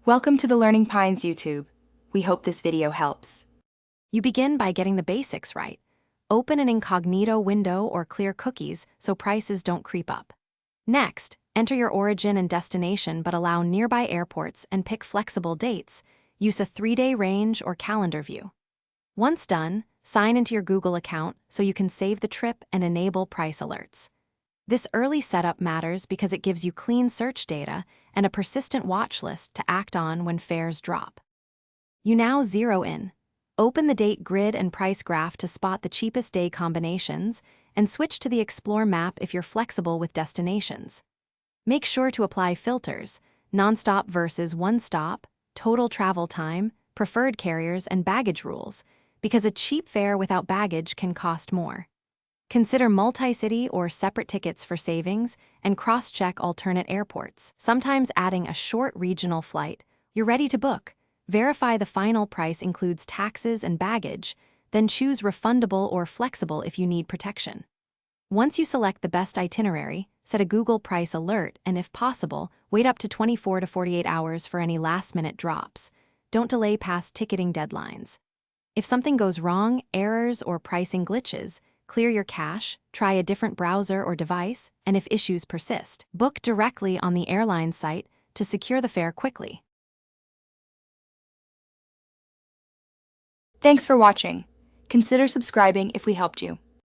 Welcome to the Learning Pines YouTube. We hope this video helps. You begin by getting the basics right. Open an incognito window or clear cookies so prices don't creep up. Next, enter your origin and destination but allow nearby airports and pick flexible dates. Use a 3-day range or calendar view. Once done, sign into your Google account so you can save the trip and enable price alerts. This early setup matters because it gives you clean search data and a persistent watch list to act on when fares drop. You now zero in. Open the date grid and price graph to spot the cheapest day combinations, and switch to the Explore map if you're flexible with destinations. Make sure to apply filters: nonstop versus one-stop, total travel time, preferred carriers, and baggage rules, because a cheap fare without baggage can cost more. Consider multi-city or separate tickets for savings, and cross-check alternate airports. Sometimes adding a short regional flight. You're ready to book. Verify the final price includes taxes and baggage, then choose refundable or flexible if you need protection. Once you select the best itinerary, set a Google price alert and, if possible, wait up to 24 to 48 hours for any last-minute drops. Don't delay past ticketing deadlines. If something goes wrong, errors or pricing glitches, clear your cache, try a different browser or device, and if issues persist, book directly on the airline site to secure the fare quickly. Thanks for watching. Consider subscribing if we helped you.